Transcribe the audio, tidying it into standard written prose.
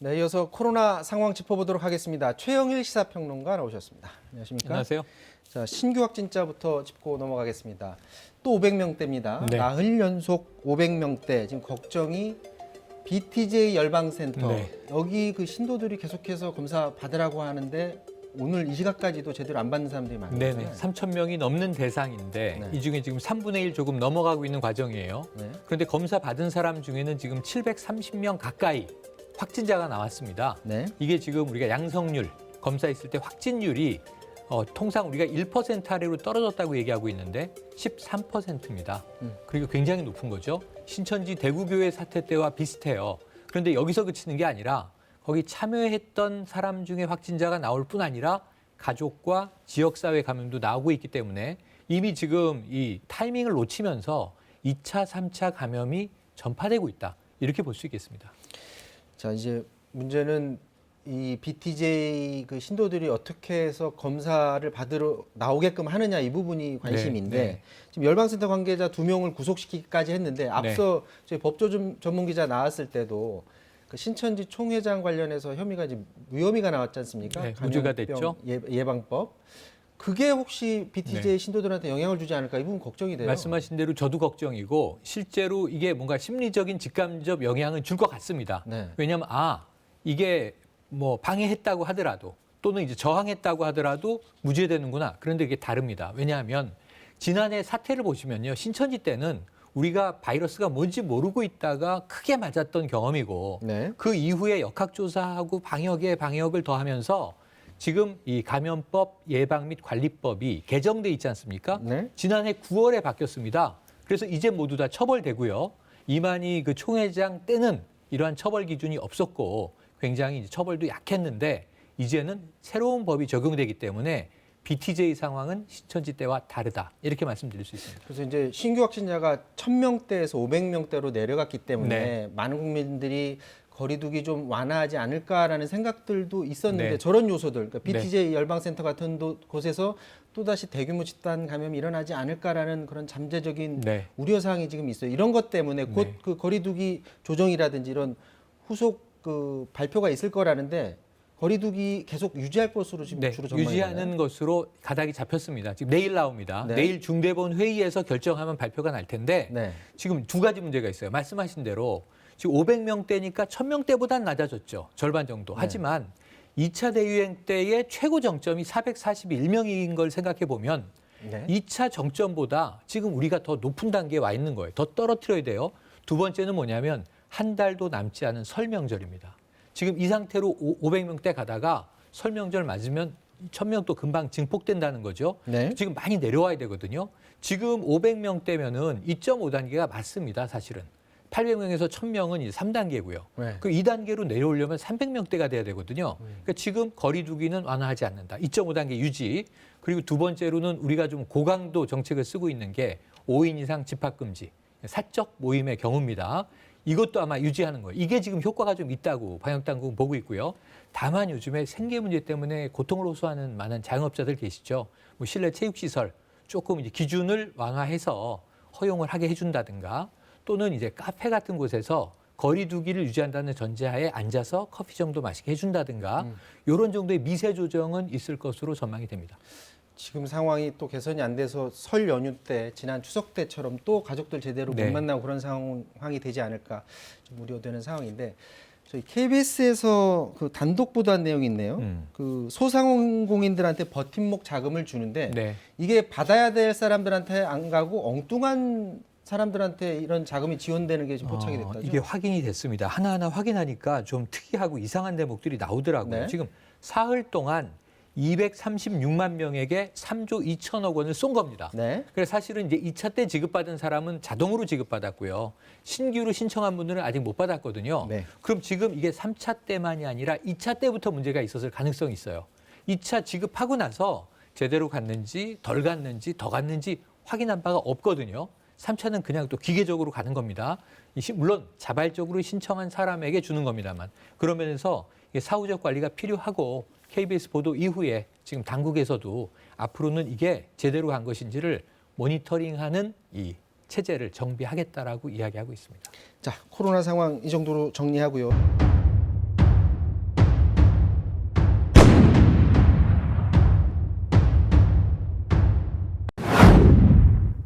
네, 이어서 코로나 상황 짚어보도록 하겠습니다. 최영일 시사평론가 나오셨습니다. 안녕하십니까? 안녕하세요. 자, 신규 확진자부터 짚고 넘어가겠습니다. 또 500명대입니다. 네. 나흘 연속 500명대. 지금 걱정이 BTJ 열방센터. 네. 여기 그 신도들이 계속해서 검사 받으라고 하는데 오늘 이 시각까지도 제대로 안 받는 사람들이 많아요. 네네. 3,000명이 넘는 대상인데 네. 이 중에 지금 3분의 1 조금 넘어가고 있는 과정이에요. 네. 그런데 검사 받은 사람 중에는 지금 730명 가까이 확진자가 나왔습니다. 네. 이게 지금 우리가 양성률, 검사했을 때 확진율이 통상 우리가 1% 아래로 떨어졌다고 얘기하고 있는데 13%입니다. 그리고 굉장히 높은 거죠. 신천지 대구교회 사태 때와 비슷해요. 그런데 여기서 그치는 게 아니라 거기 참여했던 사람 중에 확진자가 나올 뿐 아니라 가족과 지역사회 감염도 나오고 있기 때문에 이미 지금 이 타이밍을 놓치면서 2차, 3차 감염이 전파되고 있다. 이렇게 볼 수 있겠습니다. 자, 이제 문제는 이 BTJ 그 신도들이 어떻게 해서 검사를 받으러 나오게끔 하느냐 이 부분이 관심인데 네. 지금 열방센터 관계자 2명을 구속시키기까지 했는데 앞서 저희 법조 전문 기자 나왔을 때도 그 신천지 총회장 관련해서 혐의가 이제 무혐의가 나왔지 않습니까? 네, 무죄가 감염병 됐죠. 예방법. 그게 혹시 BTJ 네. 신도들한테 영향을 주지 않을까 이 부분 걱정이 돼요. 말씀하신 대로 저도 걱정이고 실제로 이게 뭔가 심리적인 직간접 영향은 줄 것 같습니다. 네. 왜냐하면 이게 뭐 방해했다고 하더라도 또는 이제 저항했다고 하더라도 무죄되는구나. 그런데 이게 다릅니다. 왜냐하면 지난해 사태를 보시면요. 신천지 때는 우리가 바이러스가 뭔지 모르고 있다가 크게 맞았던 경험이고 네. 그 이후에 역학조사하고 방역을 더하면서 지금 이 감염법 예방 및 관리법이 개정돼 있지 않습니까? 네. 지난해 9월에 바뀌었습니다. 그래서 이제 모두 다 처벌되고요. 이만희 그 총회장 때는 이러한 처벌 기준이 없었고 굉장히 이제 처벌도 약했는데 이제는 새로운 법이 적용되기 때문에 BTJ 상황은 신천지 때와 다르다. 이렇게 말씀드릴 수 있습니다. 그래서 이제 신규 확진자가 1,000명대에서 500명대로 내려갔기 때문에 네. 많은 국민들이 거리두기 좀 완화하지 않을까라는 생각들도 있었는데 네. 저런 요소들, 그러니까 BTJ 열방센터 같은 곳에서 또다시 대규모 집단 감염이 일어나지 않을까라는 그런 잠재적인 네. 우려사항이 지금 있어요. 이런 것 때문에 곧 네. 그 거리두기 조정이라든지 이런 후속 그 발표가 있을 거라는데 거리두기 계속 유지할 것으로 지금 네, 주로 전망이 유지하는 되나요? 것으로 가닥이 잡혔습니다. 지금 내일 나옵니다. 네. 내일 중대본 회의에서 결정하면 발표가 날 텐데 네. 지금 두 가지 문제가 있어요. 말씀하신 대로 지금 500명대니까 1000명대보다는 낮아졌죠. 절반 정도. 네. 하지만 2차 대유행 때의 최고 정점이 441명인 걸 생각해 보면 네. 2차 정점보다 지금 우리가 더 높은 단계에 와 있는 거예요. 더 떨어뜨려야 돼요. 두 번째는 뭐냐면 한 달도 남지 않은 설 명절입니다. 지금 이 상태로 500명대 가다가 설 명절 맞으면 1000명도 금방 증폭된다는 거죠. 네. 지금 많이 내려와야 되거든요. 지금 500명대면은 2.5단계가 맞습니다, 사실은. 800명에서 1000명은 이제 3단계고요. 네. 그 2단계로 내려오려면 300명대가 돼야 되거든요. 그러니까 지금 거리두기는 완화하지 않는다. 2.5단계 유지. 그리고 두 번째로는 우리가 좀 고강도 정책을 쓰고 있는 게 5인 이상 집합금지, 사적 모임의 경우입니다. 이것도 아마 유지하는 거예요. 이게 지금 효과가 좀 있다고 방역당국은 보고 있고요. 다만 요즘에 생계 문제 때문에 고통을 호소하는 많은 자영업자들 계시죠. 뭐 실내 체육시설 조금 이제 기준을 완화해서 허용을 하게 해준다든가 또는 이제 카페 같은 곳에서 거리두기를 유지한다는 전제하에 앉아서 커피 정도 마시게 해준다든가 이런 정도의 미세 조정은 있을 것으로 전망이 됩니다. 지금 상황이 또 개선이 안 돼서 설 연휴 때 지난 추석 때처럼 또 가족들 제대로 네. 못 만나고 그런 상황이 되지 않을까 좀 우려되는 상황인데 저희 KBS에서 그 단독 보도한 내용이 있네요. 그 소상공인들한테 버팀목 자금을 주는데 네. 이게 받아야 될 사람들한테 안 가고 엉뚱한 사람들한테 이런 자금이 지원되는 게 지금 포착이 됐다죠. 이게 확인이 됐습니다. 하나하나 확인하니까 좀 특이하고 이상한 대목들이 나오더라고요. 네. 지금 사흘 동안 236만 명에게 3조 2천억 원을 쏜 겁니다. 네. 그래서 사실은 이제 2차 때 지급받은 사람은 자동으로 지급받았고요. 신규로 신청한 분들은 아직 못 받았거든요. 네. 그럼 지금 이게 3차 때만이 아니라 2차 때부터 문제가 있었을 가능성이 있어요. 2차 지급하고 나서 제대로 갔는지 덜 갔는지 더 갔는지 확인한 바가 없거든요. 3차는 그냥 또 기계적으로 가는 겁니다. 물론 자발적으로 신청한 사람에게 주는 겁니다만 그러면서 사후적 관리가 필요하고 KBS 보도 이후에 지금 당국에서도 앞으로는 이게 제대로 간 것인지를 모니터링하는 이 체제를 정비하겠다라고 이야기하고 있습니다. 자, 코로나 상황 이 정도로 정리하고요.